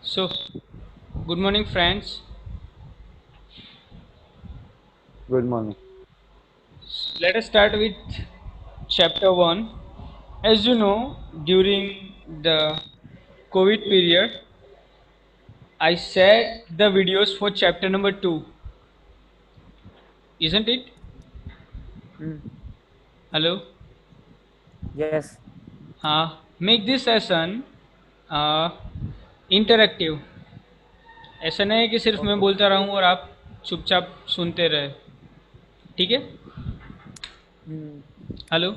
So, good morning, friends. Good morning. Let us start with chapter 1. As you know, during the COVID period, I shared the videos for chapter number 2, isn't it? Mm, Hello? yes. Make this session interactive. ऐसा नहीं है कि सिर्फ मैं Okay. बोलता रहूँ और आप चुपचाप सुनते रहे. ठीक है? Mm, hello?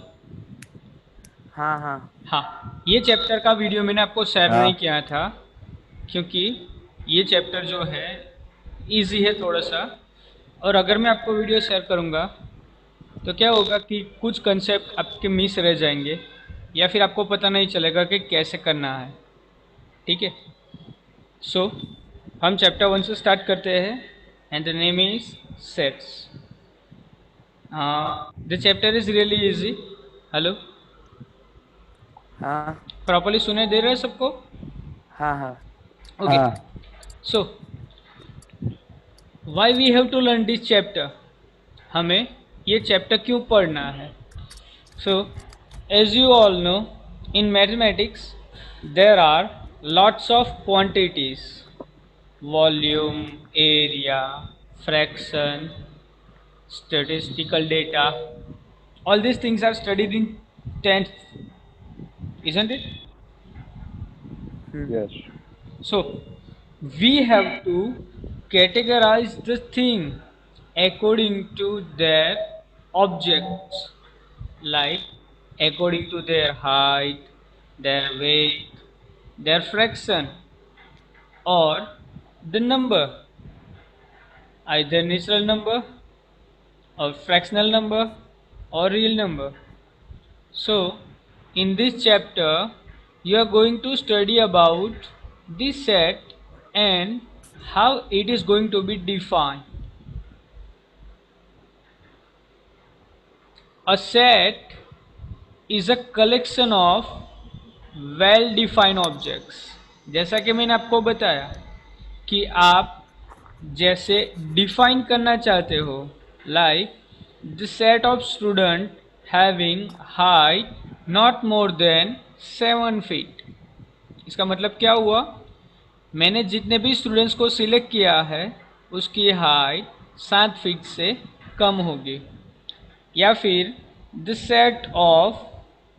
हाँ हाँ हाँ, ये चैप्टर का वीडियो मैंने आपको शेयर नहीं हाँ किया था क्योंकि ये चैप्टर जो है इजी है थोड़ा सा. और अगर मैं आपको वीडियो शेयर करूँगा तो क्या होगा कि कुछ कंसेप्ट आपके मिस रह जाएंगे या फिर आपको पता नहीं चलेगा कि कैसे करना है. ठीक है? सो हम चैप्टर 1 से स्टार्ट करते हैं. And the name is sets. The chapter is really easy. Hello? हाँ प्रॉपरली सुने दे रहे हैं सबको? हाँ हाँ okay. So why we have to learn this chapter. हमें ये चैप्टर क्यों पढ़ना है? So as you all know, in mathematics there are lots of quantities. Volume, area, fraction, statistical data, all these things are studied in 10th, isn't it? mm, yes. So we have to categorize the thing according to their objects, like according to their height, their weight, their fraction, or the number, either natural number or fractional number or real number. So, in this chapter, you are going to study about this set and how it is going to be defined. A set is a collection of well defined objects. जैसा कि मैंने आपको बताया कि आप जैसे define करना चाहते हो, like the set of student having height not more than 7 feet. इसका मतलब क्या हुआ? मैंने जितने भी स्टूडेंट्स को सिलेक्ट किया है उसकी हाइट 7 फीट से कम होगी. या फिर the set of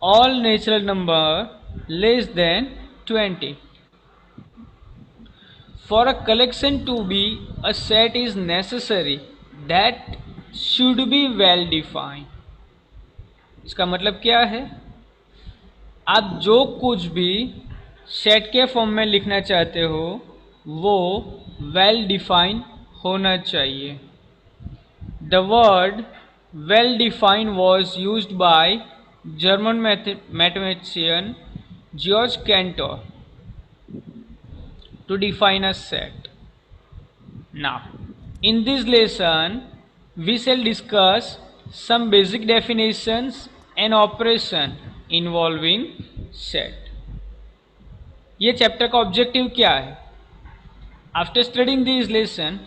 all natural number less then 20. For a collection to be a set is necessary that should be well defined. इसका मतलब क्या है? आप जो कुछ भी सेट के फॉर्म में लिखना चाहते हो वो वेल डिफाइन होना चाहिए. The word well defined was used by German mathematician George canter to define a set. Now, in this lesson, we shall discuss some basic definitions and operation involving set. ये chapter का objective क्या है? After studying this lesson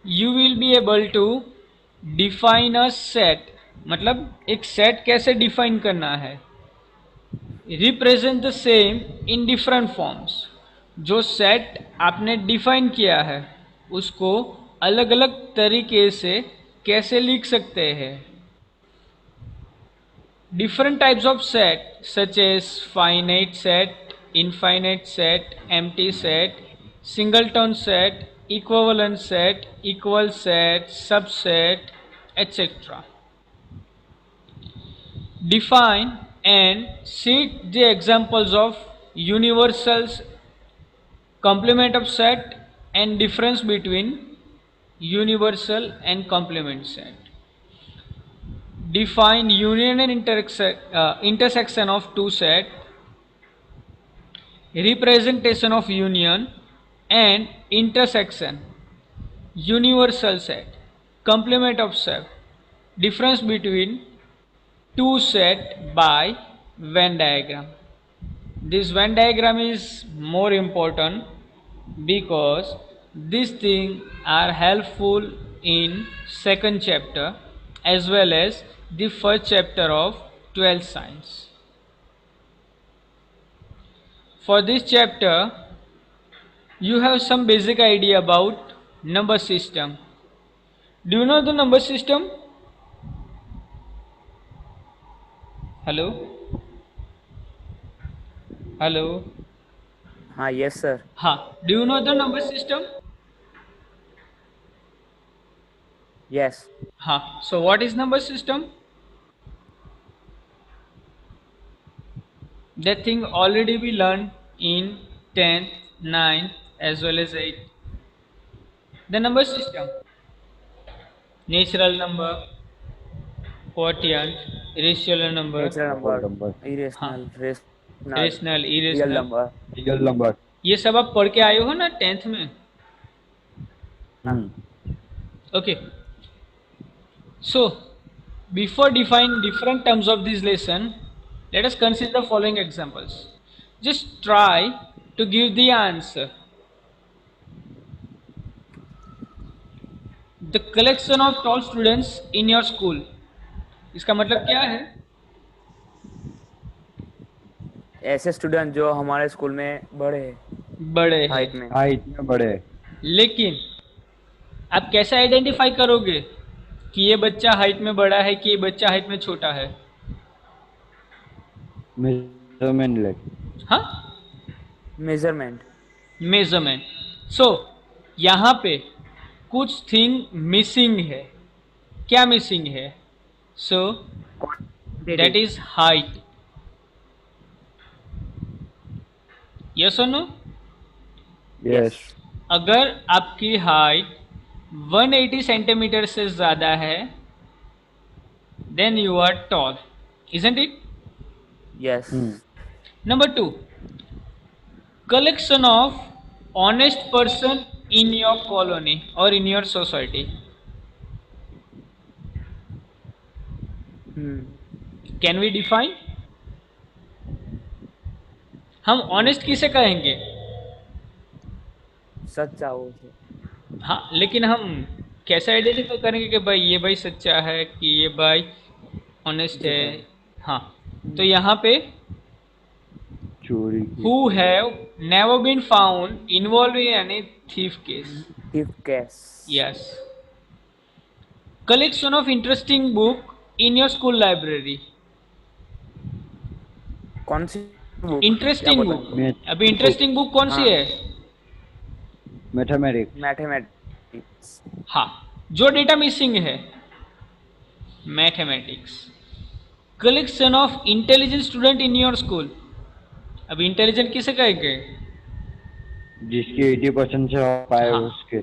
you will be able to define a set. मतलब एक set कैसे define करना है. Represent the same in different forms. जो सेट आपने डिफाइन किया है उसको अलग अलग तरीके से कैसे लिख सकते हैं. Different types of set such as finite set, infinite set, empty set, singleton set, equivalent set, equal set, subset, etc. Define and cite the examples of universals, complement of set, and difference between universal and complement set. Define union and intersection of two set, representation of union and intersection, universal set, complement of set, difference between two set by Venn diagram. This Venn diagram is more important because these things are helpful in second chapter as well as the first chapter of 12th science. For this chapter, you have some basic idea about number system. Do you know the number system? Hello? Hello? हाँ, yes sir. Ha. Do you know the number system? Yes. Ha. So what is number system? That thing already we learned in 10th, 9th as well as 8th. The number system. Natural number, quotient, irrational number, Natural whole number, number, हाँ, irrational, rational, rational, real irrational, number. real number. ये सब आप पढ़ के आए हो ना 10th में. Hmm. Okay. So before defining different terms of this lesson, let us consider the following examples. Just try to give the answer. The collection of tall students in your school. इसका मतलब क्या है? ऐसे student जो हमारे school में बड़े हैं बड़े हैं. हाइट में. हाइट में बड़े. लेकिन आप कैसे आइडेंटिफाई करोगे कि ये बच्चा हाइट में बड़ा है कि ये बच्चा हाइट में छोटा है? मेजरमेंट ले. हाँ, मेजरमेंट. मेजरमेंट. सो यहाँ पे कुछ थिंग मिसिंग है. क्या मिसिंग है? So that is height. Yes और नो? यस. अगर आपकी हाइट 180 सेंटीमीटर से ज़्यादा है then you are tall, isn't it? Yes. Number 2, collection of honest person in your colony or in your society. Can we define? हम honest किसे कहेंगे? सच्चा हो. हाँ, लेकिन हम कैसे आइडेंटिफाई करेंगे कि भाई ये भाई सच्चा है कि ये भाई ऑनेस्ट है? हाँ, तो यहाँ पे चोरी. who have never been found involved in any thief case. Thief case. Yes. Collection of interesting book in your school library. कौन सी बुक? Interesting book. अभी इंटरेस्टिंग बुक कौन सी है? मैथमेटिक्स. मैथमेटिक्स. हाँ, जो डेटा मिसिंग है mathematics. Collection of intelligent student in your school. अभी intelligent किसे कहेंगे? जिसके 80% से पाए हाँ. उसके.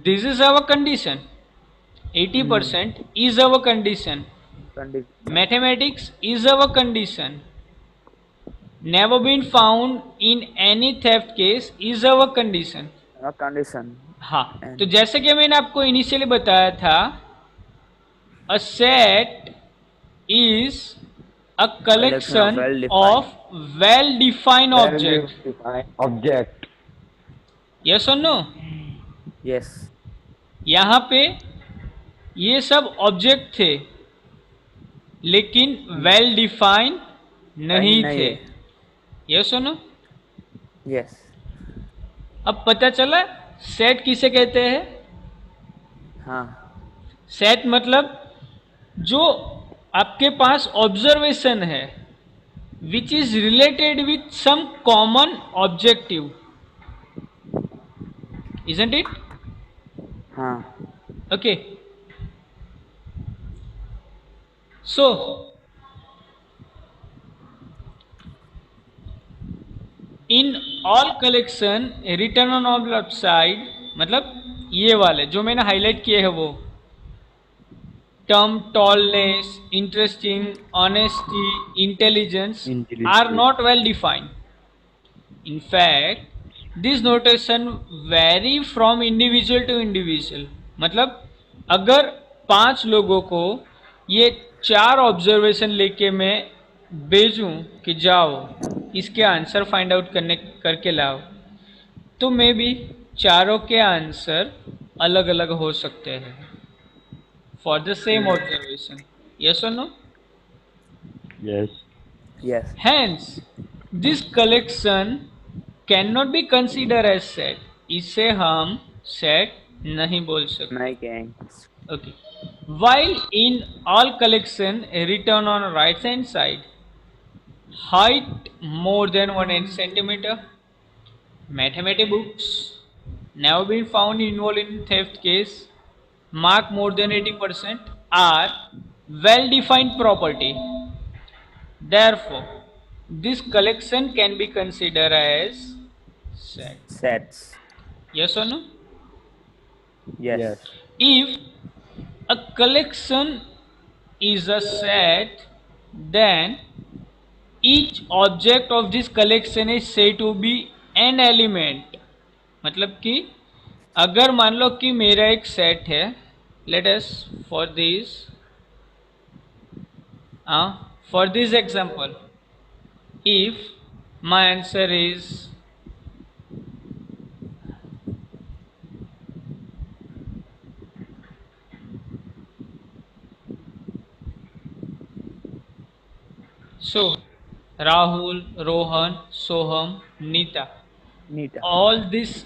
This is our condition. 80% is our condition. Mathematics is our condition. Never been found in any theft case is our condition. Condition. हाँ, तो जैसे कि मैंने आपको इनिशियली बताया था, a set is a collection of well-defined object. Object. Yes or no? Yes. यहाँ पे ये सब ऑब्जेक्ट थे लेकिन वेल डिफाइन नहीं थे. यस और नो? यस. अब पता चला सेट किसे कहते हैं? हाँ. सेट मतलब जो आपके पास ऑब्जर्वेशन है which is related with some common objective, isn't it? हाँ. Okay. So, in all collection written on all left side, मतलब ये वाले जो मैंने हाईलाइट किए हैं वो term tallness, interesting, honesty, intelligence are not well defined. In fact, this notation vary from individual to individual. मतलब अगर 5 लोगों को ये 4 ऑब्जर्वेशन लेके मैं भेजूं कि जाओ इसके आंसर फाइंड आउट करने करके लाओ, तो मे बी चारों के आंसर अलग अलग हो सकते हैं for the same observation. Yes और no? Yes. Yes. Hence, this collection cannot be considered as set. इसे हम set नहीं बोल सकते. नहीं कहेंगे. Okay. While in all collection written on right hand side, height more than 1 centimeter, mathematics books never been found involved in theft case, mark more than 80% are well defined property. Therefore, this collection can be considered as set. Sets. Yes or no? Yes. Yes. If a collection is a set, then each object of this collection is said to be an element. मतलब कि अगर मान लो कि मेरा एक set है, let us for this example, if my answer is so Rahul, Rohan, Soham, Nita, Nita. all these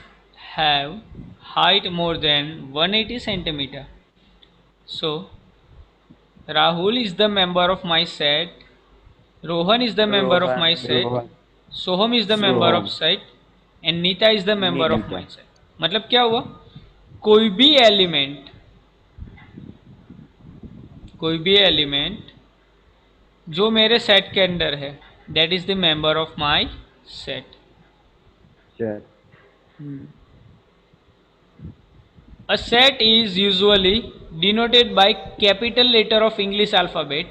have height more than 180 centimeter. So Rahul is the member of my set, Rohan is the member of my Rohan. set, Rohan. Soham is the member of Soham. set, and Nita is the member of Nita. my set. मतलब क्या हुआ? कोई भी element जो मेरे set के अंदर है, that is the member of my set. Set. A set is usually denoted by capital letter of English alphabet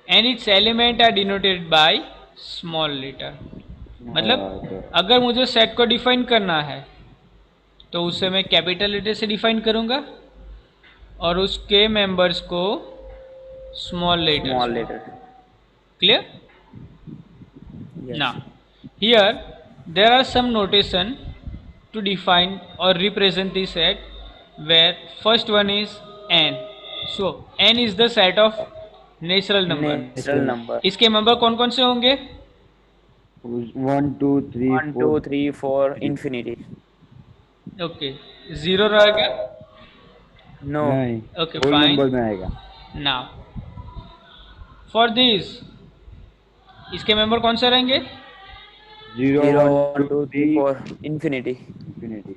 and its element are denoted by small letter. मतलब Okay. अगर मुझे सेट को define करना है तो उसे मैं कैपिटल लेटर से डिफाइन करूंगा और उसके मेंबर्स को small letter. Small letter. Clear? Yes. Now, here there are some notation to define or represent the set, where first one is n. So n is the set of natural number. Natural number. इसके member कौन कौन से होंगे? 1, 2, 3, 1, 2, 4. 3, 4, infinity. Okay, zero रहेगा. No. नहीं. Okay, whole fine. number में आएगा. Now, for this, इसके मेंबर कौन से रहेंगे? 0, 0, 1, 1, 2, 3, 4, infinity. infinity.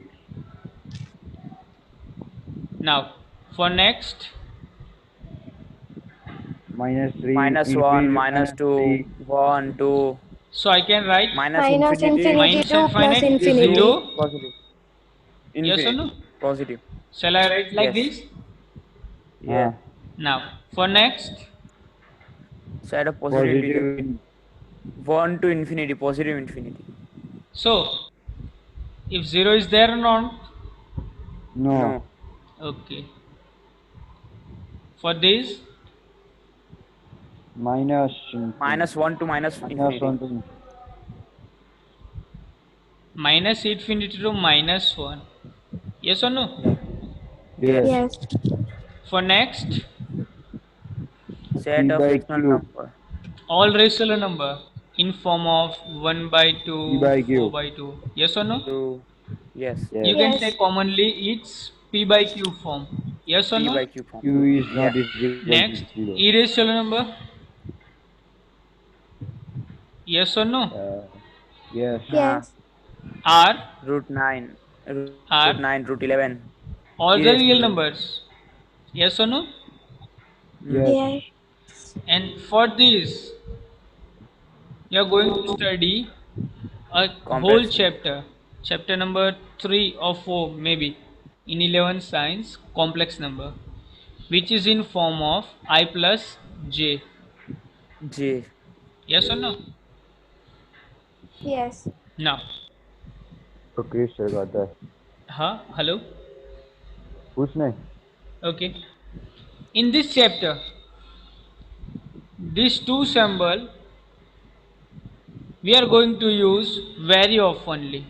Now, for next, -3. -1, infinity, -2, 1, 2. so I can write Minus Minus infinity. infinity to plus infinite is infinity. zero. Positive. Yes or Infinite. no? Positive. Shall I write like Yes. this? Yeah. Now, for next, Side of positivity. positive. 1 to infinity. Positive infinity. so if 0 is there or not? No. Okay. For this, Minus. -1 to minus infinity. 1 to minus infinity to -1. Yes or no? yes. Yes. For next, Set P of by rational Q. number. all rational number in form of 1 by 2, P by Q. 4 by 2. Yes or no? To yes. Yes. You can Yes. say commonly it's P by Q form. Yes or P no? by Q form. Q is not equal to Next, 0. irrational number. Yes or no? Yes. Yes. Are Root 9. Root R. 9. Root 11. all the real Irrational. numbers. Yes or no? Yes. Yes. And for this, you are going to study a Complex whole number. chapter number 3 or 4 maybe, in 11 science, complex number, which is in form of I plus j. J. Yes or no? Yes. Now, तो Chris करता है. हाँ, hello. कुछ नहीं. Okay. In this chapter, these two symbol we are going to use very oftenly.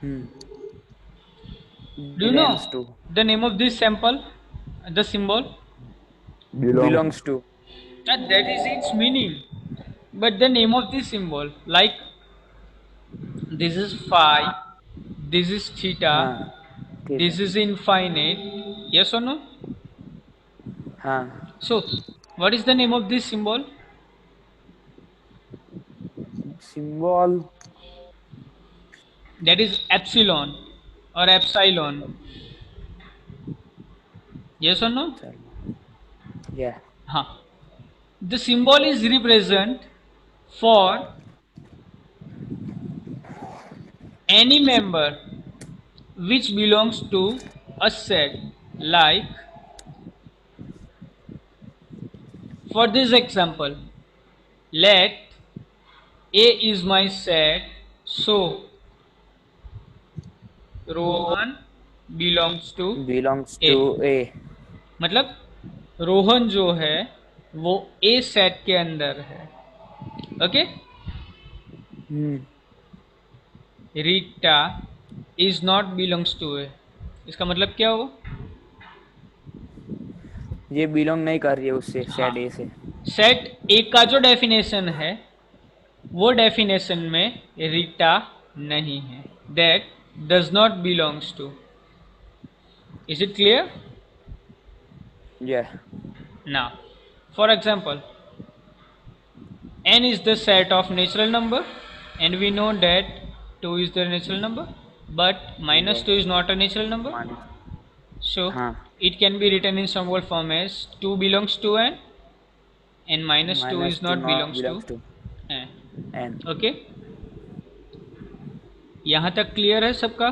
Do you know belongs to, the name of this sample, the symbol? belongs to. That is its meaning. But the name of this symbol, like this is phi, this is theta, हाँ ठीक this है. is infinite. Yes or no? हाँ. So, what is the name of this symbol? Symbol. That is epsilon or epsilon. Yes or no? Yeah. Huh. The symbol is represent for any member which belongs to a set, like for this example, let A is my set, so Rohan belongs to Belongs A. to A. मतलब रोहन जो है वो ए set के अंदर है. Okay. Rita is not belongs to A. इसका मतलब क्या होगा? ये बिलोंग नहीं कर रही है उससे, हाँ, सेट ए से. सेट ए का जो डेफिनेशन है वो डेफिनेशन में रीटा नहीं है. That does not belongs to. Is it clear? Yeah. Now, for example, n is the set of natural number, and we know that 2 is the natural number, but minus 2 is not a natural number. So, हाँ. it can be written in symbol form as 2 belongs to n, and minus 2 is not belongs to n. N. Okay? यहाँ तक clear है सबका?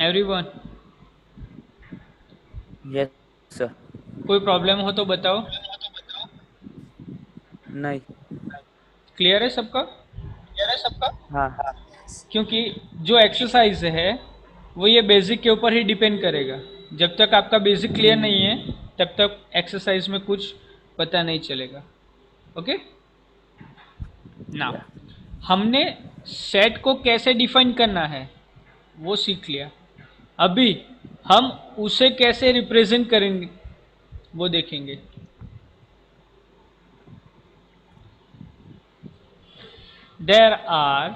Everyone? Yes sir. कोई problem हो तो बताओ. नहीं. क्लियर है सबका? हाँ. क्योंकि जो एक्सरसाइज है वो ये बेसिक के ऊपर ही डिपेंड करेगा. जब तक आपका बेसिक क्लियर नहीं है तब तक एक्सरसाइज में कुछ पता नहीं चलेगा. ओके. ना हमने सेट को कैसे डिफाइन करना है वो सीख लिया. अभी हम उसे कैसे रिप्रेजेंट करेंगे वो देखेंगे. There are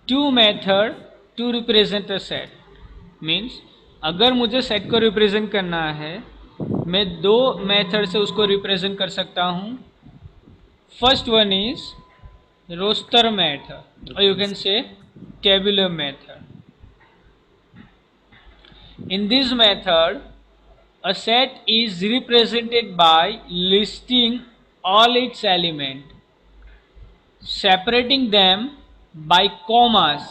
two methods to represent a set. Means अगर मुझे सेट को रिप्रेजेंट करना है मैं दो मेथड से उसको रिप्रेजेंट कर सकता हूँ. First one is roster method और you can say tabular method. In this method, a set is represented by listing all its elements, separating them by commas,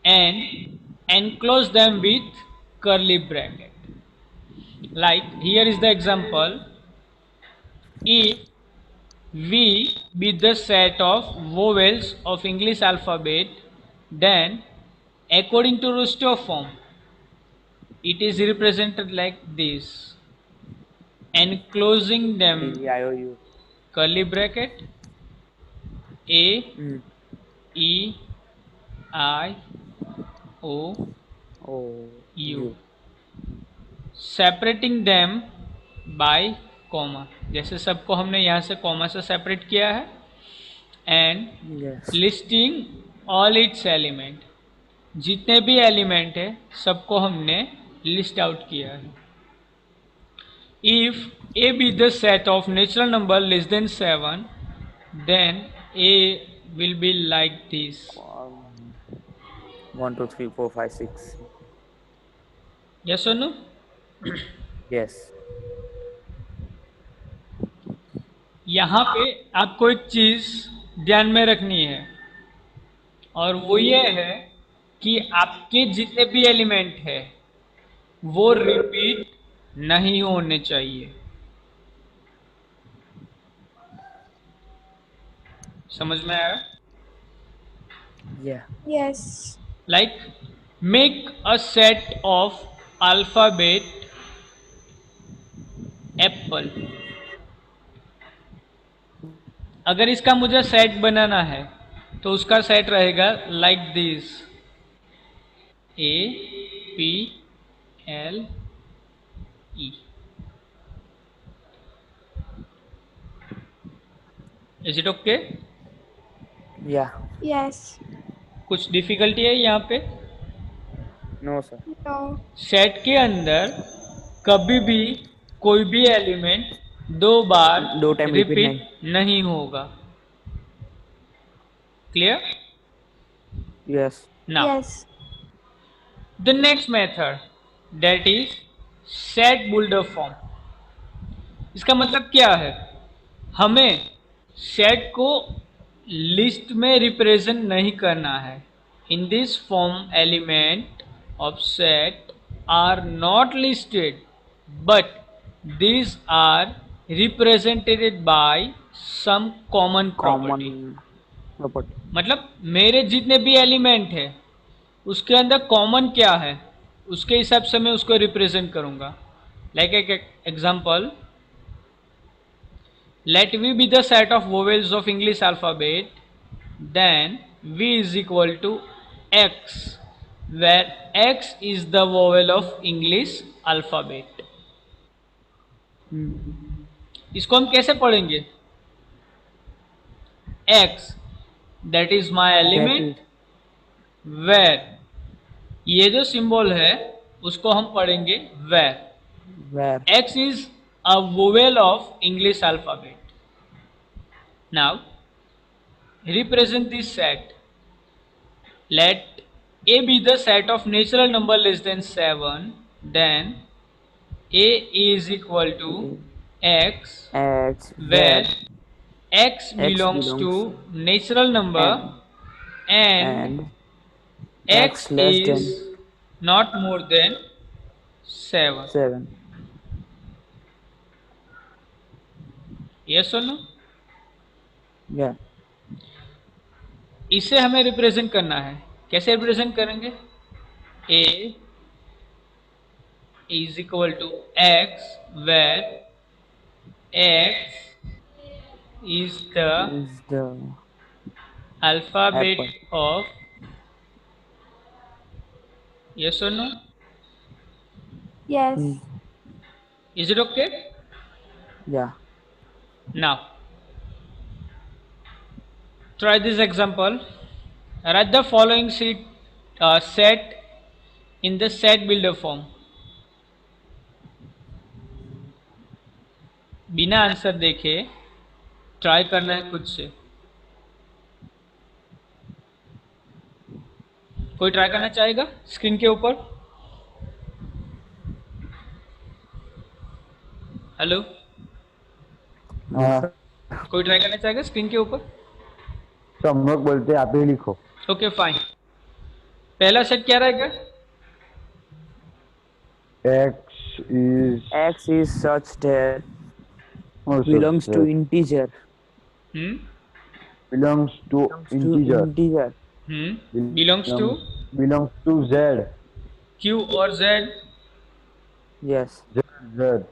and enclose them with curly bracket. Like here is the example. If V be the set of vowels of English alphabet, then according to roster form, it is represented like this, enclosing them IOU. curly bracket A E I O U, separating them by comma. जैसे सबको हमने यहाँ से comma से separate किया है. And Yes. Listing all it's element, जितने भी एलिमेंट है सबको हमने लिस्ट आउट किया है. If a be the set of natural number less than 7, then a will be like this. 1 2 3 4 5 6. Yes और नो? Yes. यहाँ पे आपको एक चीज ध्यान में रखनी है और वो ये है कि आपके जितने भी एलिमेंट है वो रिपीट नहीं होने चाहिए. समझ में आया? Yeah. Yes. Like make a set of alphabet apple. अगर इसका मुझे सेट बनाना है तो उसका सेट रहेगा like this, A P L E. Is it okay? Yeah. Yes. कुछ डिफिकल्टी है यहाँ पे? No, sir. No. सेट के अंदर कभी भी कोई भी एलिमेंट दो बार दो टाइम रिपीट नहीं। रिपीट नहीं होगा। Clear? Yes. Now Yes. The next method that is set builder form. इसका मतलब क्या है? हमें सेट को लिस्ट में रिप्रेजेंट नहीं करना है। In this form element of set are not listed but these are represented by some common property। Common property. मतलब मेरे जितने भी एलिमेंट है उसके अंदर कॉमन क्या है उसके हिसाब से मैं उसको रिप्रेजेंट करूंगा। लाइक एक example, let v be the set of vowels of English alphabet, then v is equal to x, where x is the vowel of English alphabet। इसको हम कैसे पढ़ेंगे? x that is my That element, is where ये जो symbol है उसको हम पढ़ेंगे where where x is a vowel of English alphabet। Now represent this set। Let a be the set of natural number less than 7, then a is equal to x, x where where x x belongs to belongs natural number and and x x less is than not more than 7। 7. Yes or no? Yeah. इसे हमें represent करना है। कैसे represent करेंगे? a is equal to x, where x is the Is the alphabet apple. of, yes or no? Yes. Is it okay? Yeah. Now try this example। Write the following set in the set builder form। बिना answer देखे try करना है खुद से। कोई try करना चाहेगा screen के ऊपर? हेलो, हाँ, कोई ट्राई करना चाहेगा स्क्रीन के ऊपर? तो हम लोग बोलते हैं आप ही लिखो। Okay fine. पहला सेट क्या रहेगा? X is such that oh, belongs to so- integer. belongs to integer. Integer. Belongs to belongs to Z. Q और Z. Yes. Z.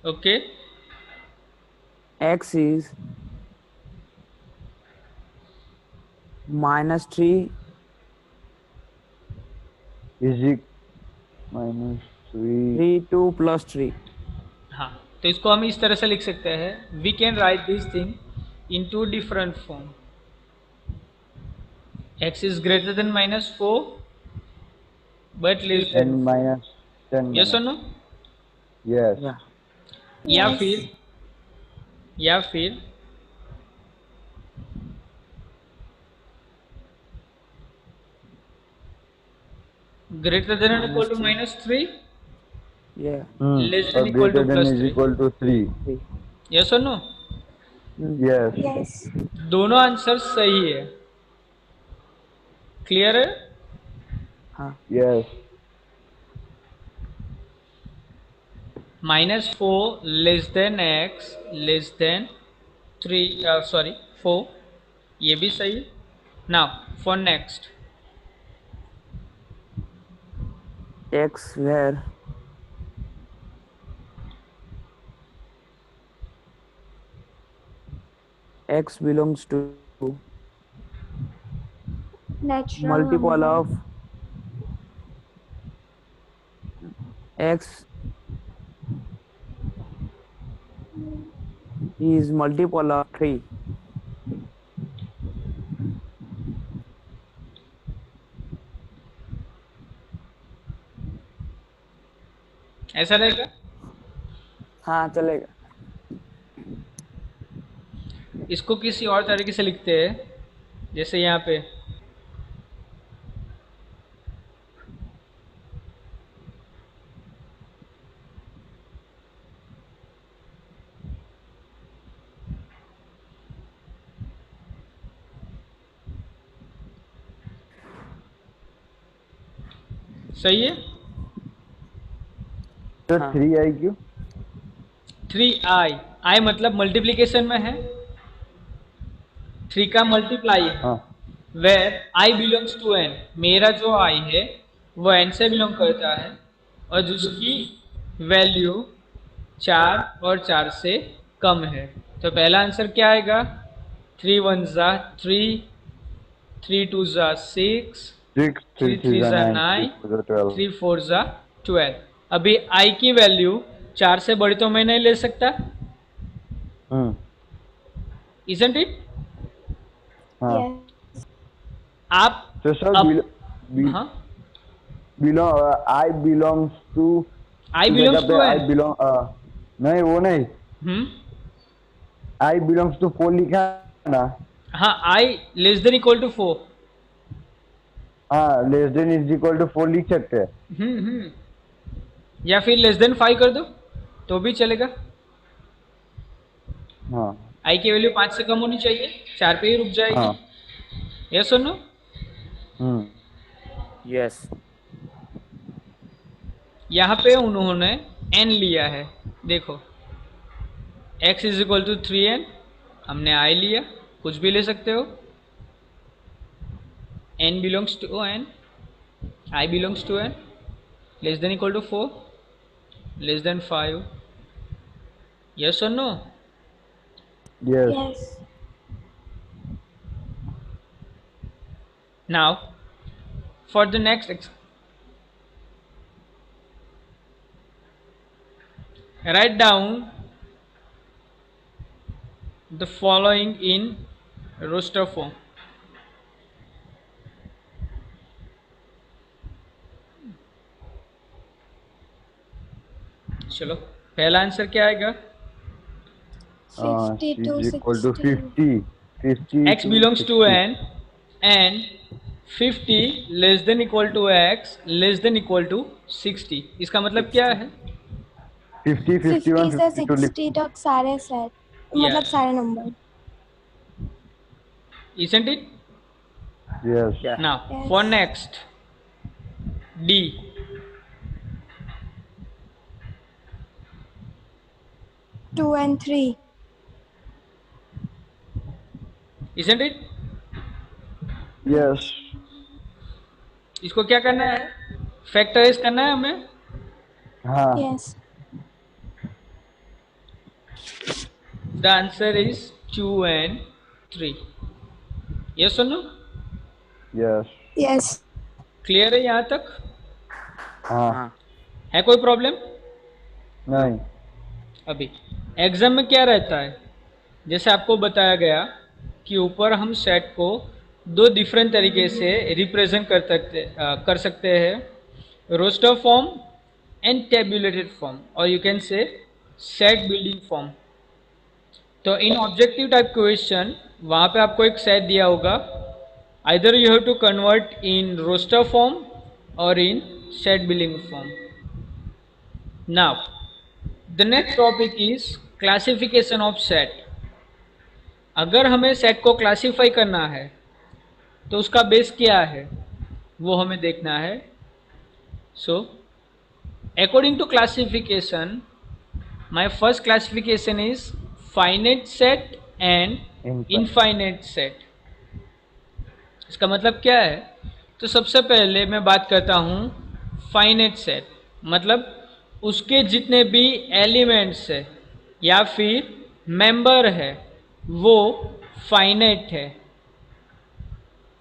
Okay, X is -3 is minus 3. 3 2 plus 3. हाँ, तो इसको हम इस तरह से लिख सकते हैं। We can write this thing in two different form. x is greater than -4 but less than and minus 10. yes or no? Yes. Yeah. या Yes. फिर greater than or equal to -3, Yeah. less Or than equal to greater than plus is 3, equal to 3. 3. yes or no? Yes. Yes. दोनों answer सही है। Clear है? हाँ. Yes. -4 less then x less then 3 sorry 4, ये भी सही है। Now for next, X where x belongs to Natural multiple number. of x is multiple of 3. ऐसा रहेगा। हाँ चलेगा। इसको किसी और तरीके से लिखते हैं, जैसे यहाँ पे सही है। सर हाँ। 3i क्यों? 3i, आई मतलब मल्टीप्लीकेशन में है, 3 का मल्टीप्लाई है। हाँ where i belongs to n, मेरा जो आई है वो एन से बिलोंग करता है और जिसकी वैल्यू 4 और 4 से कम है। तो पहला आंसर क्या आएगा? 3 1 ज़ा 3, 3 2 ज़ा 6, 6 3 3 3 3 ज़ा 9 9, 3 4 3 4 ज़ा 12। अभी आई की वैल्यू 4 से बड़ी तो मैं नहीं ले सकता, हम्म इजंट इट? हाँ Yes. आप तो सर हाँ, i belongs to i belongs to i N. Belong नहीं वो नहीं, आई बिलोंग्स टू 4 लिखा है ना। हाँ, i less than equal to 4। हाँ less than is equal to 4 लिख सकते हैं। या फिर लेस देन 5 कर दो तो भी चलेगा। हाँ आई की वैल्यू 5 से कम होनी चाहिए, 4 पे ही रुक जाएगी। हाँ यस और नो? हम्म यस। यहाँ पे उन्होंने n लिया है, देखो x is equal to 3n, हमने i लिया, कुछ भी ले सकते हो। n belongs to n, i belongs to n, less than equal to 4, less than 5। Yes और no? Yes Yes. Now, for the next write down the following in roster form. चलो, पहला आंसर क्या आएगा? 50 to is equal to 60. 50 x belongs to n and 50 less than equal to x less than equal to 60। इसका मतलब क्या है? 50 50 51 से 52 लिख 60 तक सारे सेट, मतलब सारे number. Isn't it? Yes Yeah. Now, Yes. for next D, 2 and 3. isn't it? Yes इसको क्या करना है? फैक्टराइज करना है हमें। हाँ Yes. The answer is 2 and 3. Yes or no? Yes Yes. Clear है यहाँ तक? हाँ हाँ। है कोई प्रॉब्लम? नहीं अभी एग्जाम में क्या रहता है, जैसे आपको बताया गया कि ऊपर हम सेट को दो डिफरेंट तरीके से रिप्रेजेंट कर सकते हैं, roster form and tabulated form, और you can say set building form. तो इन ऑब्जेक्टिव टाइप क्वेश्चन वहाँ पे आपको एक सेट दिया होगा, either you have to convert in roster form और in set building form. Now the next topic is classification of set. अगर हमें सेट को क्लासीफाई करना है तो उसका बेस क्या है वो हमें देखना है। So according to classification, my first classification is finite set and infinite set. इसका मतलब क्या है? तो सबसे पहले मैं बात करता हूँ फाइनाइट सेट, मतलब उसके जितने भी एलिमेंट्स है या फिर मेंबर है वो फाइनाइट है,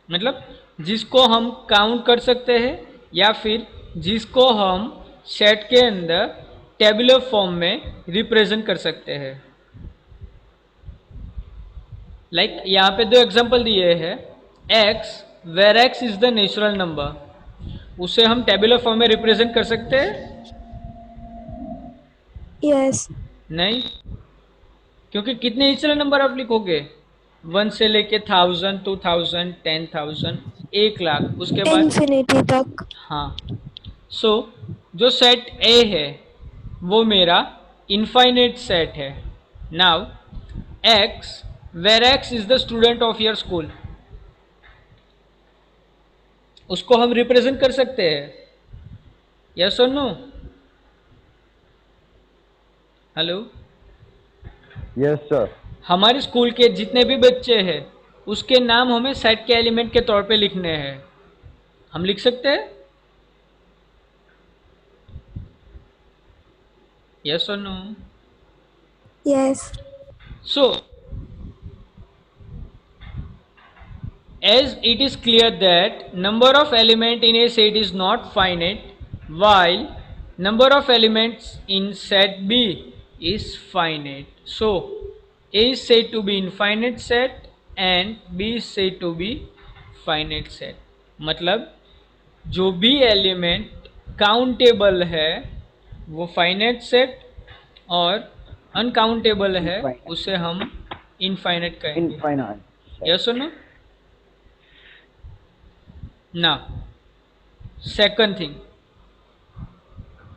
मतलब जिसको हम काउंट कर सकते हैं या फिर जिसको हम सेट के अंदर टेबुलर फॉर्म में रिप्रेजेंट कर सकते हैं। लाइक यहाँ पे दो एग्जांपल दिए हैं, x where x is the natural number, उसे हम टेबुलर फॉर्म में रिप्रेजेंट कर सकते हैं? Yes. नहीं, क्योंकि कितने नेचुरल नंबर आप लिखोगे? 1 से लेके 1000, 2000, 10,000, 1,00,000, उसके बाद Infinity तक. हाँ। सो जो सेट ए है वो मेरा इनफाइनाइट सेट है। Now x where x is the student of your school, उसको हम रिप्रेजेंट कर सकते हैं? यस और नो? Hello, Yes, sir. हमारे स्कूल के जितने भी बच्चे हैं उसके नाम हमें सेट के एलिमेंट के तौर पे लिखने हैं, हम लिख सकते हैं? यस और no? Yes. So, as it is clear that number of element in a set is not finite, while number of elements in set B is finite. So, A is said to be infinite set and B is said to be finite set. मतलब जो भी element countable है वो finite set, और uncountable है Infinite. उसे हम infinite कहेंगे। Infinite. यस और no? Now, second thing,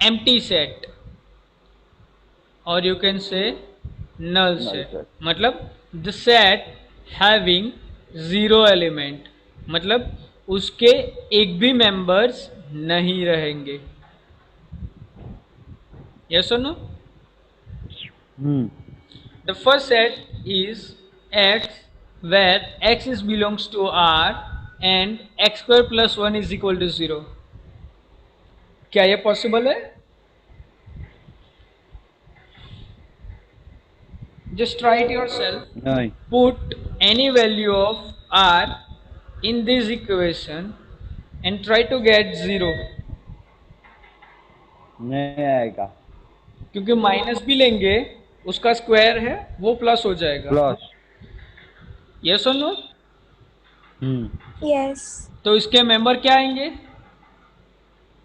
empty set, or you can say null Null set. set. मतलब the set having zero element, मतलब उसके एक भी मेंबर्स नहीं रहेंगे। यस और no? Hmm. The first set is x where x is belongs to R and x square plus 1 is equal to 0. क्या ये पॉसिबल है? Just try it yourself. No. Put any value of R in this equation and try to get 0. नहीं आएगा. क्योंकि minus भी लेंगे उसका square है वो प्लस हो जाएगा। Plus. यस और नो? Hmm. Yes. तो इसके मेंबर क्या आएंगे?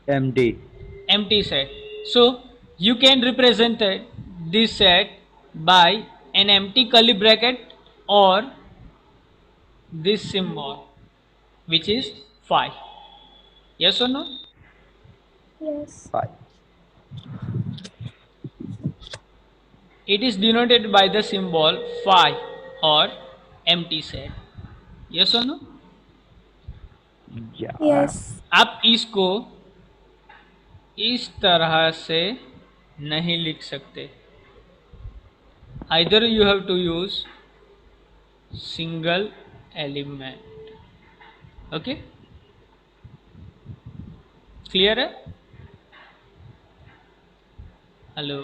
Empty. Empty set. So you can represent this set by an empty curly bracket or this symbol which is phi. Yes or no? Yes. 5. It is denoted by the symbol phi or empty set. Yes or no? Yeah. Yes. आप इसको इस तरह से नहीं लिख सकते। Either you have to use single element. Okay? Clear है? Hello.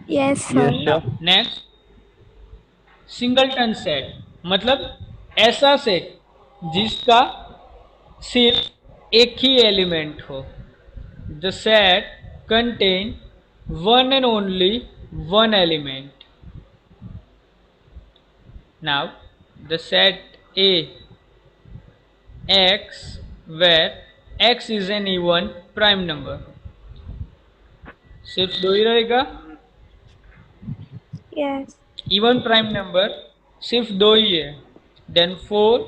Yes, sir. Yes, sir. Next, singleton set, मतलब ऐसा सेट जिसका सिर्फ एक ही एलिमेंट हो। The set contain one and only one element. Now the set a x where x is an even prime number, सिर्फ दो ही रहेगा। Yes. इवन प्राइम नंबर सिर्फ दो ही है। Then 4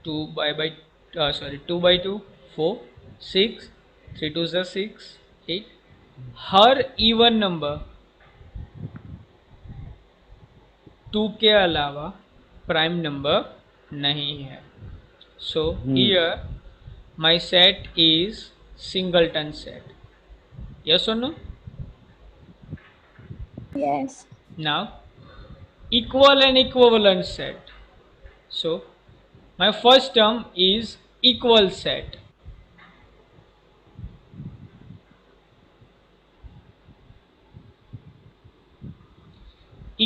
2 by 2 4 6 3 2 6 8। हर इवन नंबर 2 के अलावा प्राइम नंबर नहीं है। So here my set is singleton set. Yes और no? Yes. Now, equal and equivalent set. So, my first term is equal set.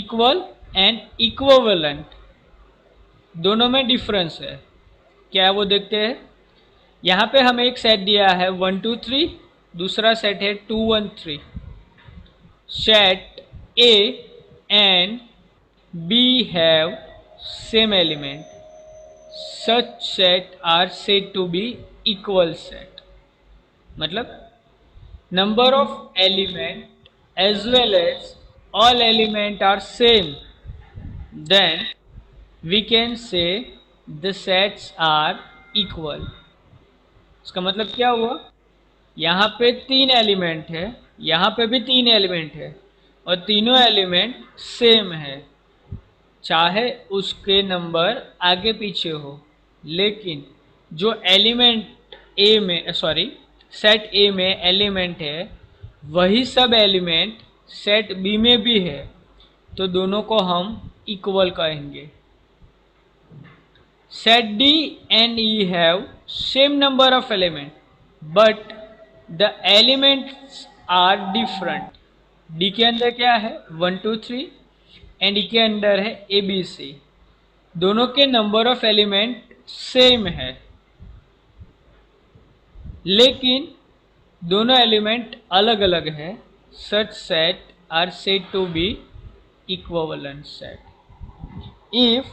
Equal and equivalent दोनों में difference है। क्या है वो देखते हैं। यहाँ पे हमें एक सेट दिया है 1 2 3, दूसरा सेट है 2 1 3। Set A and B have same element. Such set are said to be equal set. मतलब number of element as well as all element are same, then we can say the sets are equal. इसका मतलब क्या हुआ, यहाँ पे 3 element है, यहाँ पे भी 3 एलिमेंट है और तीनों एलिमेंट सेम है, चाहे उसके नंबर आगे पीछे हो, लेकिन जो एलिमेंट ए में सॉरी सेट ए में एलिमेंट है वही सब एलिमेंट सेट बी में भी है, तो दोनों को हम इक्वल कहेंगे। Set D and E have same number of element but the elements are different. D के अंदर क्या है 1 2 3 एंड E के अंदर है ABC। दोनों के नंबर ऑफ एलिमेंट सेम है, लेकिन दोनों एलिमेंट अलग अलग है। Such set are said to be equivalent set. If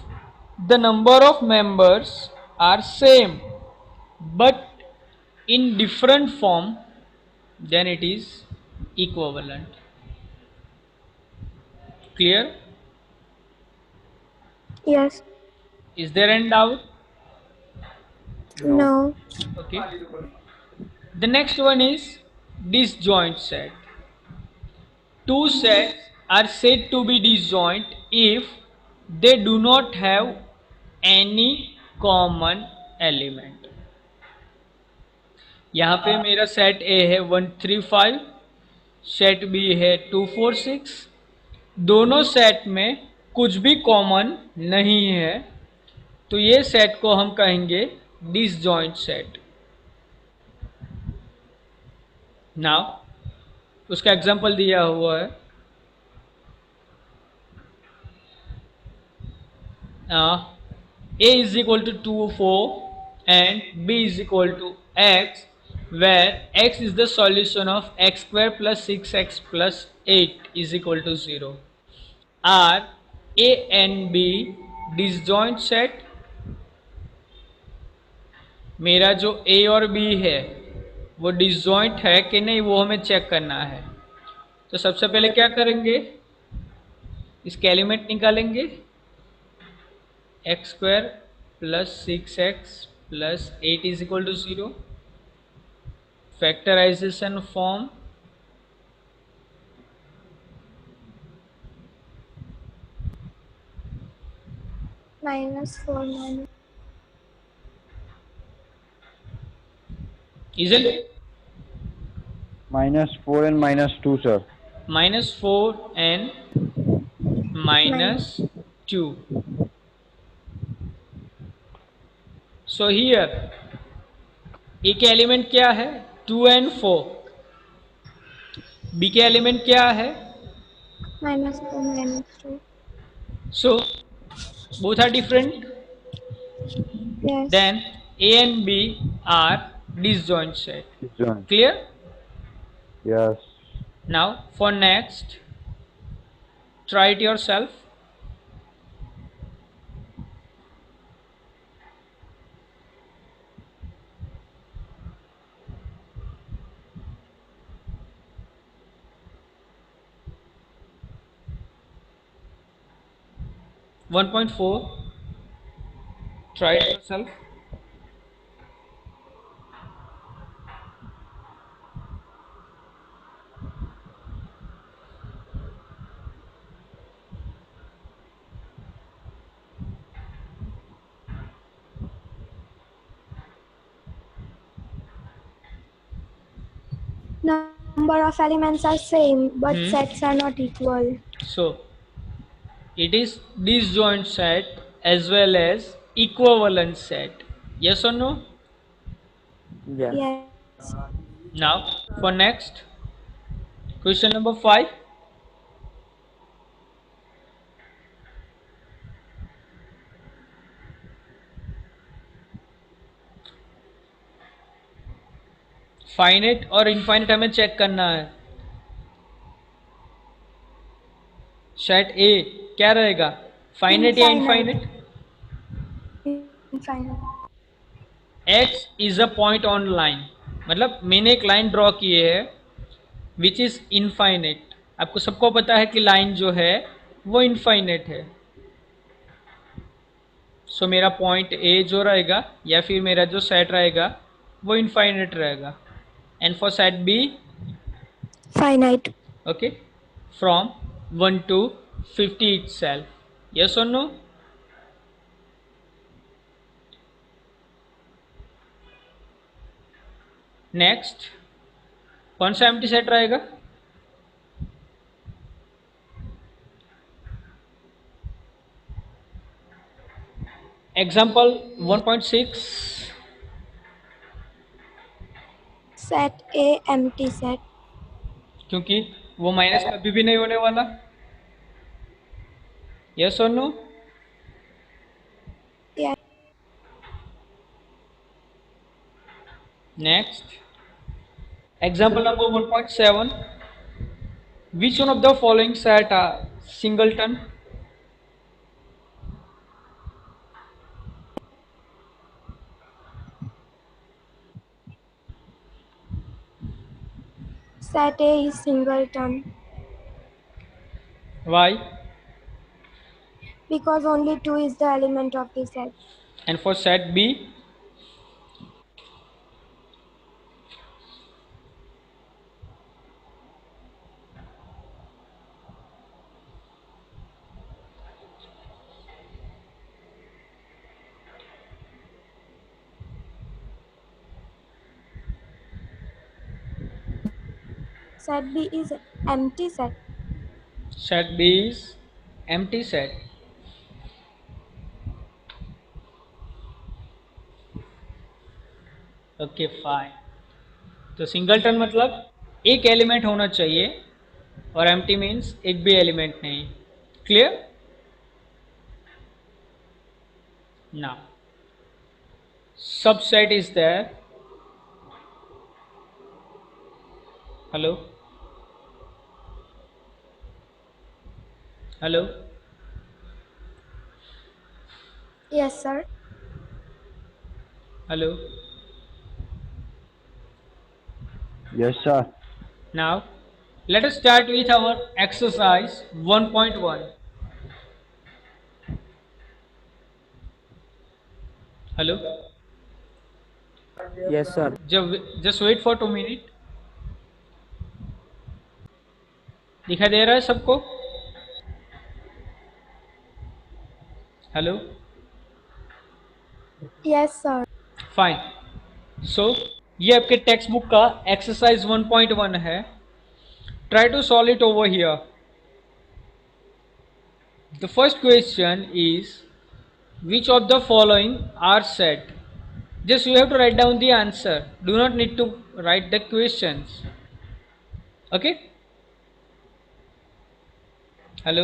the number of members are same but in different form, then it is equivalent. Clear? Yes. Is there any doubt? No. Okay. The next one is disjoint set. Two sets are said to be disjoint if they do not have any common element. यहाँ पे मेरा set ए है 1 3 5, set B है 2 4 6। दोनों set में कुछ भी common नहीं है, तो ये सेट को हम कहेंगे डिसजॉइंट सेट। नाउ उसका एग्जांपल दिया हुआ है, a is equal to 2 4 and b is equal to x, where x is the solution of x square plus 6x plus 8 is equal to 0. Are a and b disjoint set? मेरा जो a और b है वो disjoint है कि नहीं वो हमें चेक करना है। तो सबसे पहले क्या करेंगे, इसके एलिमेंट निकालेंगे, x square plus 6x plus 8 is equal to 0। Factorisation form, -4 minus. isn't it? -4 and -2, sir. -4 and -2. So here ए के एलिमेंट क्या है 2 and 4, बी के एलिमेंट क्या है -4 minus 2. so both are different, Yes. then A and B are disjoint set. Disjoint. Clear? Yes. Now for next, try it yourself. One point four. Try it yourself. Number of elements are same, but Hmm. sets are not equal. So it is disjoint set as well as equivalent set. Yes or no? Yeah. Yes. Now for next, question number 5. फाइनेट और infinite हमें check करना है। Set ए क्या रहेगा, फाइनेट या Infinite. Infinite? Infinite. X is a point on line, मतलब मैंने एक लाइन ड्रॉ की है विच इज इनफाइनेट। आपको सबको पता है कि लाइन जो है वो इनफाइनेट है। सो मेरा पॉइंट ए जो रहेगा या फिर मेरा जो सेट रहेगा वो इनफाइनेट रहेगा। And for set B, Finite. Okay, from 1 to 50 itself, yes or no? Next कौन सा एम्प्टी सेट रहेगा? Example 1.6, Set A empty set. क्योंकि वो माइनस कभी भी नहीं होने वाला, यस और no? Yeah. Next example number 1.7, which one of the following set are singleton? Set A is singleton Why? because only 2 is the element of the set. And for set B? Set B is empty set. Set B is empty set. Okay fine. तो singleton मतलब एक element होना चाहिए और empty means एक भी element नहीं। Clear? ना subset is there. Hello hello Yes, sir. Hello. Yes, sir. Now let us start with our exercise 1.1. Hello, Yes, sir. Just wait for 2 minute. दिखाई दे रहा है सबको? Hello, Yes, sir. Fine. So ये आपके text book का exercise 1.1 है। Try to solve it over here. The first question is which of the following are said? Just you have to write down the answer, do not need to write the questions. Okay, hello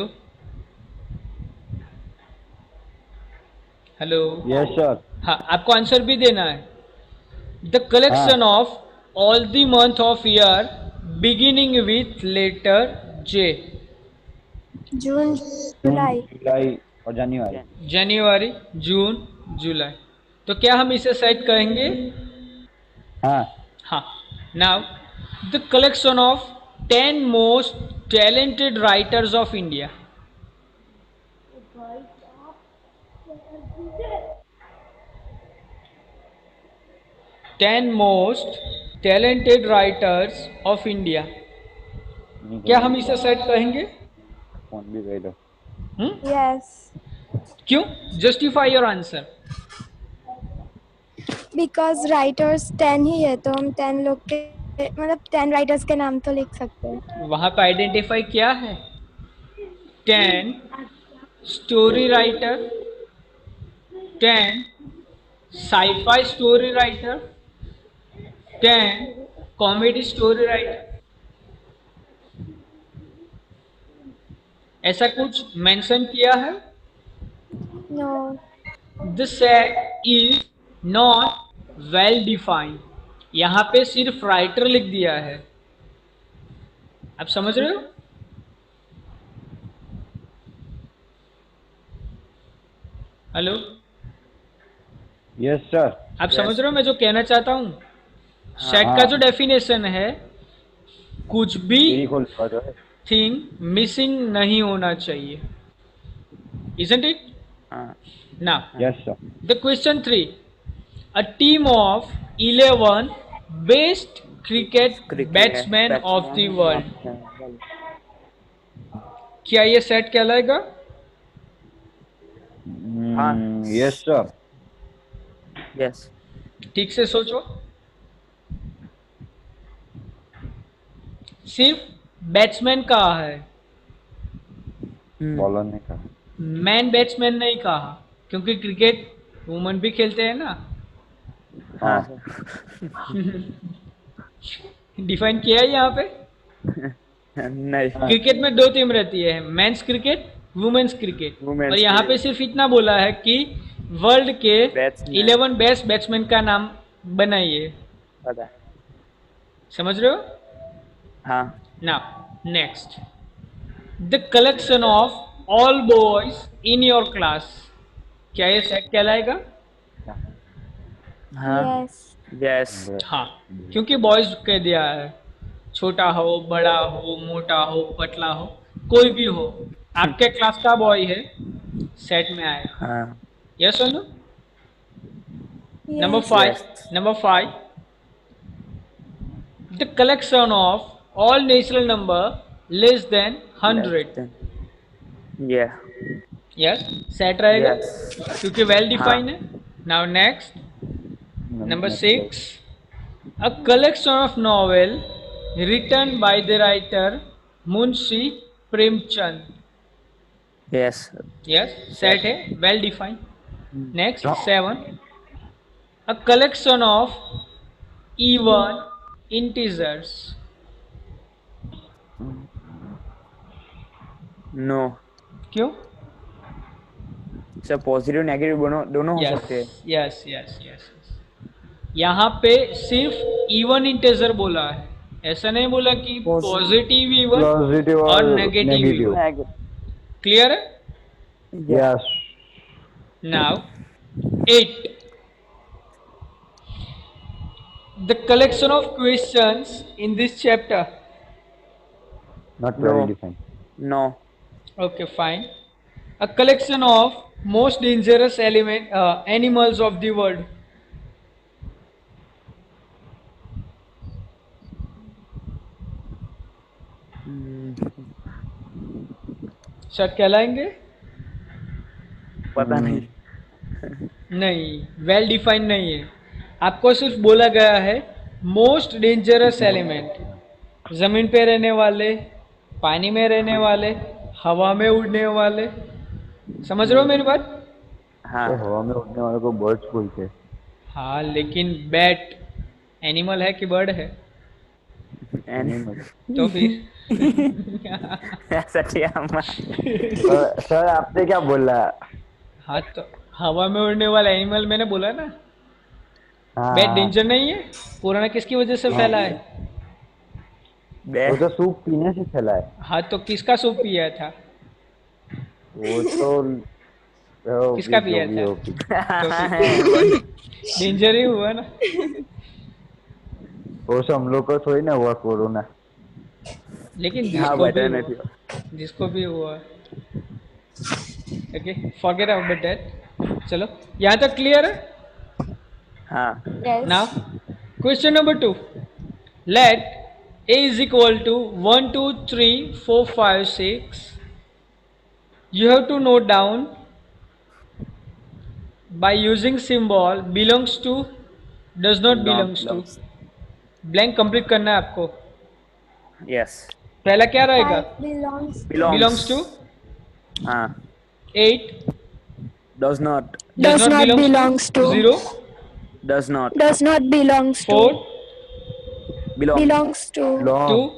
hello। Yes, sir. हाँ, आपको answer भी देना है। The collection of all the month of year beginning with letter J. June, July. जुलाई और जनवरी। जनवरी, जून, जुलाई। तो क्या हम इसे सेट कहेंगे? हाँ। हाँ। Now the collection of 10 most talented writers of India. Ten most talented writers of India, क्या हम इसे सेट कहेंगे? फोन भी गए लो। Yes. क्यों? Justify your answer. Because writers 10 ही है तो हम 10 लोग के मतलब 10 राइटर्स के नाम तो लिख सकते हैं। वहां पे आइडेंटिफाई क्या है? 10 story writer, 10 scifi story writer, 10 comedy story writer. ऐसा कुछ मेंशन किया है? No. This set is not well defined. यहाँ पे सिर्फ राइटर लिख दिया है, आप समझ रहे हो? Hello, yes sir. आप Yes. समझ रहे हो मैं जो कहना चाहता हूँ? सेट हाँ। का जो डेफिनेशन है, कुछ भी यही खोल जो है। थिंग मिसिंग नहीं होना चाहिए, isn't it? हाँ, Now, yes sir. the question 3. A team of 11 best cricket cricket batsmen of the batsman world. of the world. क्या ये सेट कहलाएगा? हाँ, यस सर। yes. ठीक से सोचो, सिर्फ बैट्समैन कहा है, बॉलर ने कहा। मैन बैट्समैन नहीं कहा, क्योंकि क्रिकेट वुमन भी खेलते हैं ना। हाँ हाँ। सर। डिफाइन किया है यहाँ पे। नहीं, क्रिकेट में दो टीम रहती है, men's cricket, women's cricket, Women's और यहाँ पे cricket. सिर्फ इतना बोला है कि वर्ल्ड के Batsman. 11 बेस्ट बैट्समैन का नाम बनाइए, पता है। समझ रहे हो? हाँ, now next, the collection of all boys in your class, क्या ये सेट कहलाएगा? हाँ, यस yes. हाँ, क्योंकि बॉयज कह दिया है, छोटा हो, बड़ा हो, मोटा हो, पतला हो, कोई भी हो, आपके क्लास का बॉय है, सेट में आएगा। हाँ, यस और no? Number yes 5. Yes. Number 5. The collection of all natural number less than 100. Then, yeah, Yes, set रहेगा, yes. क्योंकि well defined हाँ. है. Now next, number 6. A collection of novel written by the writer Munshi Premchand. Yes. Yes, set है, well defined. Next, 7. A collection of even integers. No. क्यों? Sir positive negative दोनों हो सकते हैं। Yes yes yes. यहाँ पे सिर्फ even integer बोला है, ऐसा नहीं बोला कि पॉजिटिव इवन पॉजिटिव और नेगेटिव नेगेटिव। इवन। क्लियर है? Yes. Now 8. The collection of questions in this chapter. Not No. Very defined. No. Okay, fine. A collection of most dangerous animals of the world. शायद कहलाएंगे? पता नहीं। नहीं, well defined नहीं है, आपको सिर्फ बोला गया है मोस्ट डेंजरस एलिमेंट, जमीन पे रहने वाले, पानी में रहने वाले, हवा में उड़ने वाले, समझ रहे हो मेरी बात? हाँ, तो हवा में उड़ने वाले को बर्ड्स बोलते हैं। हाँ, लेकिन बैट एनिमल है कि बर्ड है? Animal. तो फिर ऐसा ठीक सर आपने क्या बोला? हाँ, तो हवा में उड़ने वाला एनिमल मैंने बोला ना। हाँ। बैट डेंजर नहीं है, कोरोना किसकी वजह से फैला है? वो तो सूप पीने से फैला है। हाँ, तो किसका सूप पिया था? वो तो किसका पिया जो भी था? हो, तो डेंजर ही हुआ ना। वो सब हम लोग को थोड़ी ना हुआ कोरोना। लेकिन हाँ, जिसको भी हुआ, ओके, फॉरगेट अबाउट दैट। चलो, यहाँ तक क्लियर है? हाँ, yes now question number 2. Let a is equal to 1 2 3 4 5 6. You have to note down by using symbol belongs to, does not belongs to. Blank complete करना है आपको। yes. पहला क्या रहेगा? Belongs belongs to. हाँ, 8 does not. Does not belongs to. 0 Does not. Does not belongs to. 4 Belongs to. 2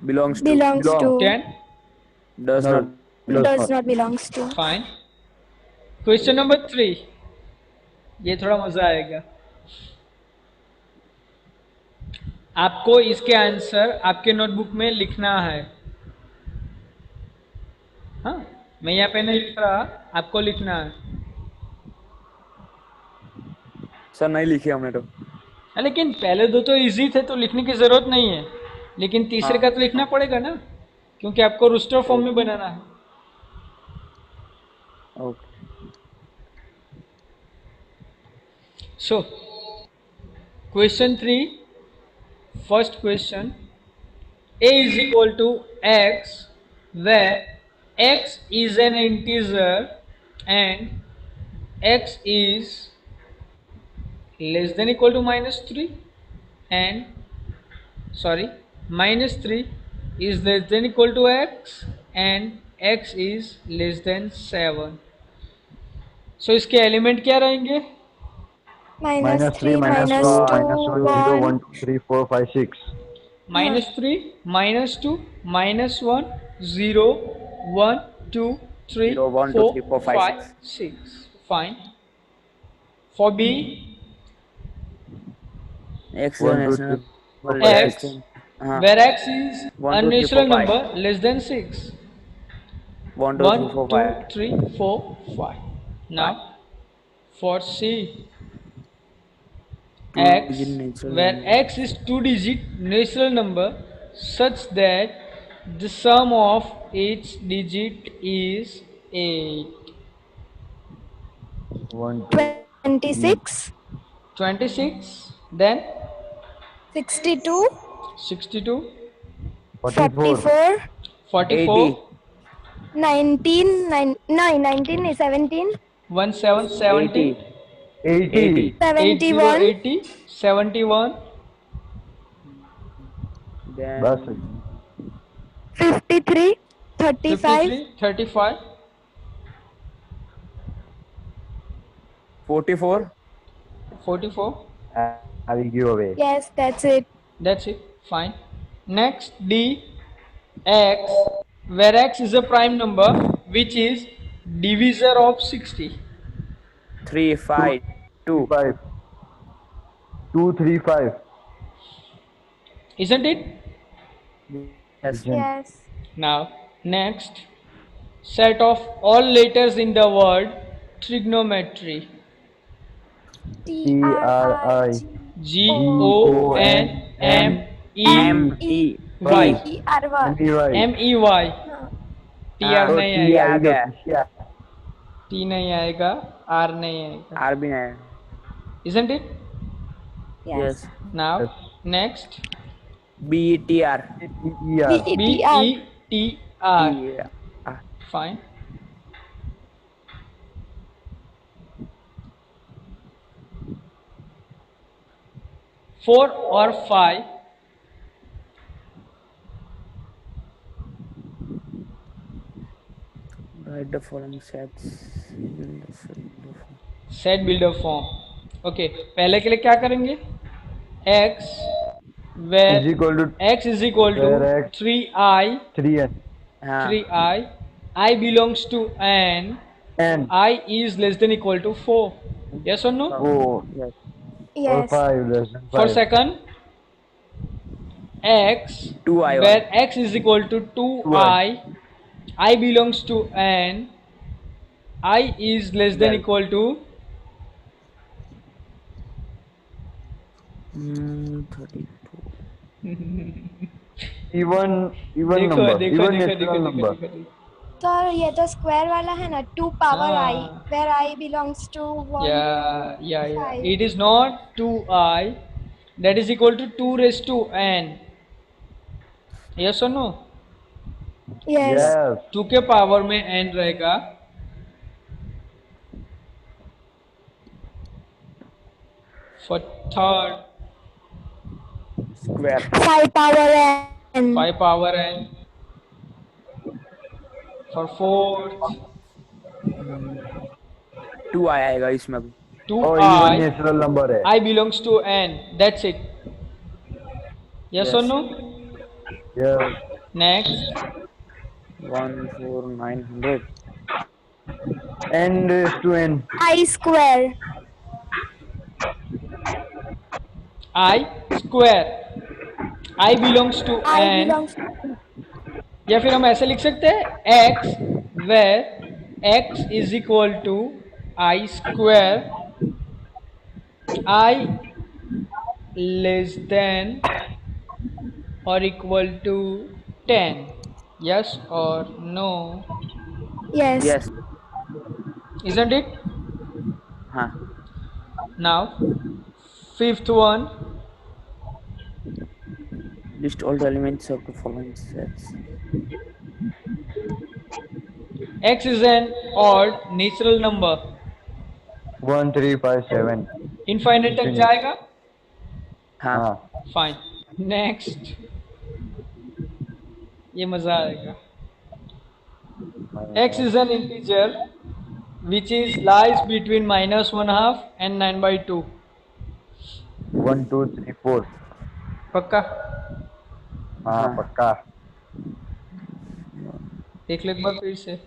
Belongs to. Belongs to. 10. Does not. Does not belongs to. Fine. Question number 3, ये थोड़ा मजा आएगा। आपको इसके आंसर आपके notebook में लिखना है। हाँ, मैं यहाँ पे नहीं लिख रहा, आपको लिखना है। सर नहीं लिखे हमने तो। लेकिन पहले दो तो इजी थे तो लिखने की जरूरत नहीं है, लेकिन तीसरे का तो लिखना पड़ेगा ना, क्योंकि आपको रोस्टर फॉर्म में बनाना है। Okay. So, question 3, first question. A is equal to x, where x is an integer and x is less than equal to -3 and -3 is less than equal to x and x is less than 7. So इसके element क्या रहेंगे? -3 -2 -1 0 -2 1 2 3 4 5 6 -3 -2 -1 0 1 2 3 0 1 2 3 4 5 5 6 6. Fine. For B, x is 1 a 2 natural 3 4 number5 x, 6 हाँ where x is 1 a 2 3 natural 4 5 number less than 6. 1 2 3 1 4 2 5 3 4 5. Now 5 for C, 2 x, digit natural where number x is 2-digit natural number such that the sum of each digit is 8. 1 2 26 26, then 62 62, 44 44 44, 80 19 19 नहीं 17 17, 70, 80 80 80, 71 80, 71, बस then 53 35 53, 35, 44 44. I will give away. yes that's it That's it. Fine. Next, D, x, where x is a prime number which is divisor of 60. 3 5 2 5 2 3 5 Isn't it? yes yes Now, next, set of all letters in the word trigonometry. TRIGONME G O N M E M E Y. ER1 M E Y. T R हाँ नहीं T आएगा, आ गया T नहीं आएगा, R नहीं आएगा. R भी नहीं है Isn't it? yes Now, Yes. next, B T R ER B E T R. T Fine. Four or five. write the following sets Set builder form. Okay. पहले के लिए क्या करेंगे? X, where is equal to x is equal to where x 3i, 3n हाँ 3i, I belongs to n, and I is less than equal to 4. Yes or no? 4 yes or yes 5 less than For 5 second, x, 2i where x is equal to 2i, I belongs to n, I is less than 12 equal to 32 even देखो number देखो even देखो natural देखो देखो number देखो. तो ये तो square वाला है ना 2 पावर i हाँ. where i belongs to 1 Yeah. 5 It is not 2i, that is equal to 2 raised to n. Yes or no? yes yes 2 के पावर में n रहेगा. For third, square 5 power n 5 power n. For fourth, 2 आएगा इसमें भी 2 even 2i, natural number है I belongs to n. That's it. Yes or Yes. no? yes Next, 1 4 900 n raised to n I square I square. I belongs to I N, belongs to या फिर हम ऐसे लिख सकते हैं x where x is equal to I square, I less than और equal to 10. Yes or no? yes. Yes. Isn't it? हाँ. Now, fifth one, List all the elements of the following sets. x is an odd natural number. 1 3 5 7 Infinite तक infinite. जाएगा? हाँ. हाँ. Fine. Next, ये मजा आएगा. X is an integer which is lies between minus one half and 9/2. 1 2 3 4. पक्का? हाँ हाँ. पक्का. देख लो एक बार फिर से.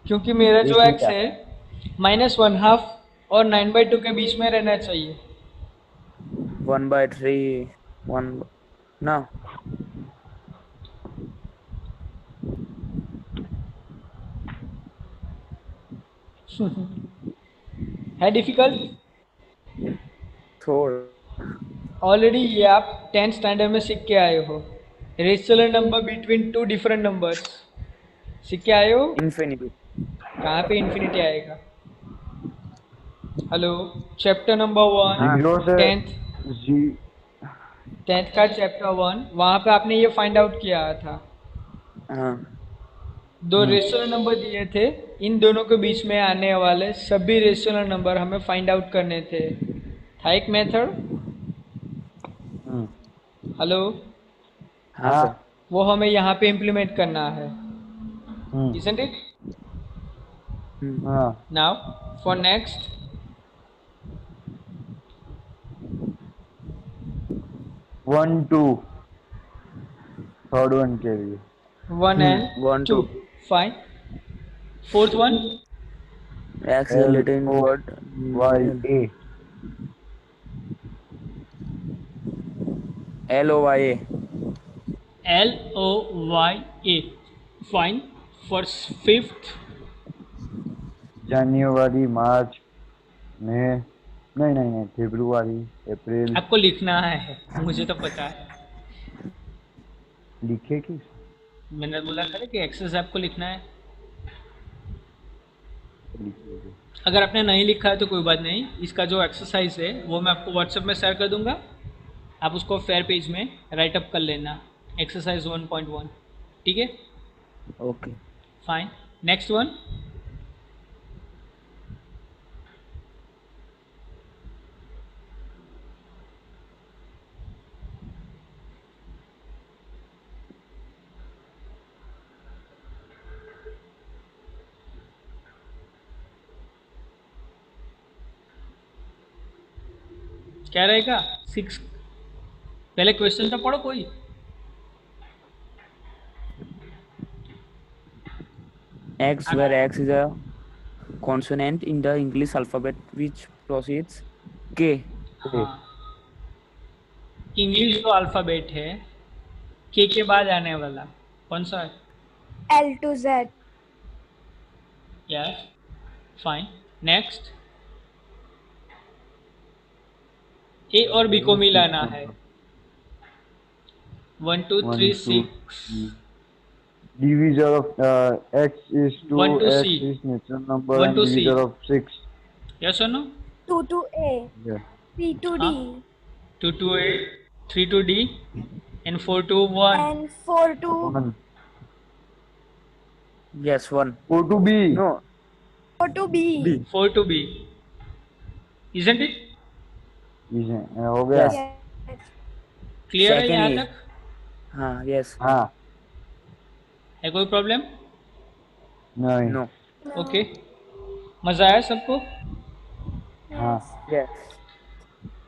क्योंकि मेरा जो देख x लिया. है माइनस वन हाफ और 9/2 के बीच में रहना चाहिए. 1/3. 1. No. है डिफिकल्ट? थोड़ा. ऑलरेडी ये आप 10th स्टैंडर्ड में सीख के आए हो. Rational number between two different numbers सीख के आए हो. Infinity. कहाँ पे इन्फिनिटी आएगा? हेलो, चैप्टर नंबर वन, हाँ. 0 से टेंथ जी. टेंथ का चैप्टर वन, वहाँ पे आपने ये फाइंड आउट किया था. हाँ. दो रेशनल नंबर दिए थे, इन दोनों के बीच में आने वाले सभी रेशनल नंबर हमें फाइंड आउट करने थे. था एक मेथड. हेलो, हाँ हाँ. सर. वो हमें यहाँ पे इम्प्लीमेंट करना है. Isn't it? हाँ. Now, for next, 1 2. Third one के लिए. 1 and 1 2. 2. Fine. Fourth one, X is L written O word. Y A. LOYA. LOYA. Fine. For fifth, जनवरी मार्च मई. नहीं नहीं नहीं, फरवरी अप्रैल. आपको लिखना है, मुझे तो पता है. लिखे कि मैंने बोला था ना कि एक्सेस आपको लिखना है. लिखे. अगर आपने नहीं लिखा है तो कोई बात नहीं. इसका जो एक्सरसाइज है वो मैं आपको व्हाट्सएप में शेयर कर दूंगा. आप उसको फेयर पेज में राइट अप कर लेना. एक्सरसाइज 1.1. ठीक है? Okay. फाइन. नेक्स्ट वन, क्या रहेगा? 6. पहले क्वेश्चन तो पढ़ो कोई. X, where X is a consonant in the English alphabet which proceeds K. हाँ, इंग्लिश जो अल्फ़ाबेट है के बाद आने वाला कौन सा है? L to Z. Yes. Fine. Next, A और बी को मिलाना है. 1 2 3 6. Divisor of x is 2, 1 to x C. is natural number 1 and to C. divisor of 6. Yes और no? 2 to A. Yeah. 3 to D. 2 to A, 3 to D, and 4 to 1. And 4 to 1. Yes, 1. 4 to B. No. 4 to B. 4 to B. Isn't it? हो गया. Yes. Yes. Clear है Second यहाँ A. तक? हाँ. Yes. हाँ. है कोई प्रॉब्लम? नहीं. No. ओके. मज़ा आया सबको? हाँ. Yes.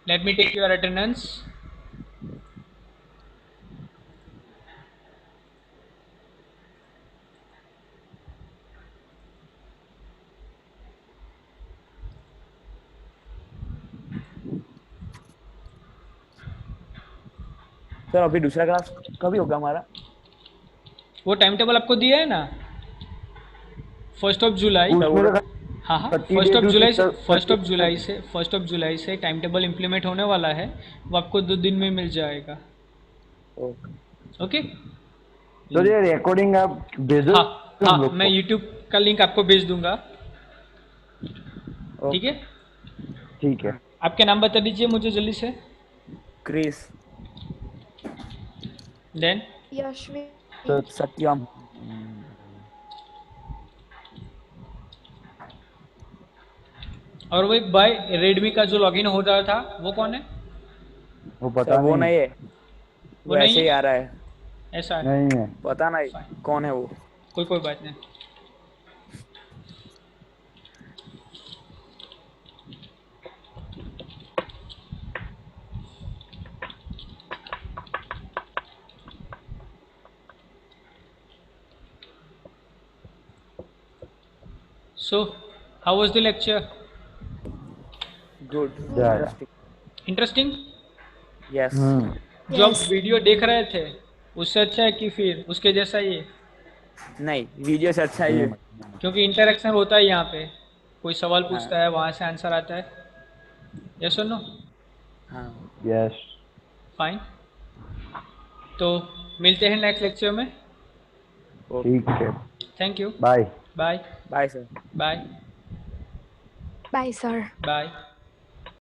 Let me take your attendance. Sir अभी दूसरा क्लास कभी होगा हमारा? वो टाइम टेबल आपको दिया है ना, 1 जुलाई। उसमें तो हाँ हाँ, 30 day to first of July से टाइम टेबल इम्प्लीमेंट होने वाला है। वो आपको 2 दिन में मिल जाएगा। ओके। ओके। तो ये रिकॉर्डिंग आप भेजो हाँ हम हाँ, लोग मैं को। यूट्यूब का लिंक आपको भेज दूंगा। ठीक है। ठीक है। आपके नाम बता दीजिए मुझे जल्दी से। क्रिस। देन यशवी। सत्यम। और वो एक भाई रेडमी का जो लॉगिन हो रहा था, वो कौन है? वो सर पता वो नहीं है, वो वो नहीं ऐसे ही है, आ रहा है। ऐसा है। नहीं है। पता नहीं Fine. कौन है वो। कोई बात नहीं। So, how was the lecture? Good. या। इंटरेस्टिंग। इंटरेस्टिंग? यस। जो आप Yes. वीडियो देख रहे थे, उससे अच्छा है कि फिर उसके जैसा ही है? नहीं, वीडियो से अच्छा ही है। क्योंकि इंटरेक्शन होता है यहाँ पे, कोई सवाल हाँ पूछता है, वहाँ से आंसर आता है। यस और नो? हाँ। यस। फाइन। तो मिलते हैं नेक्स्ट लेक्चर में। ओके। ठीक है। Thank you. Bye. Bye bye sir. Bye Bye, sir. Bye.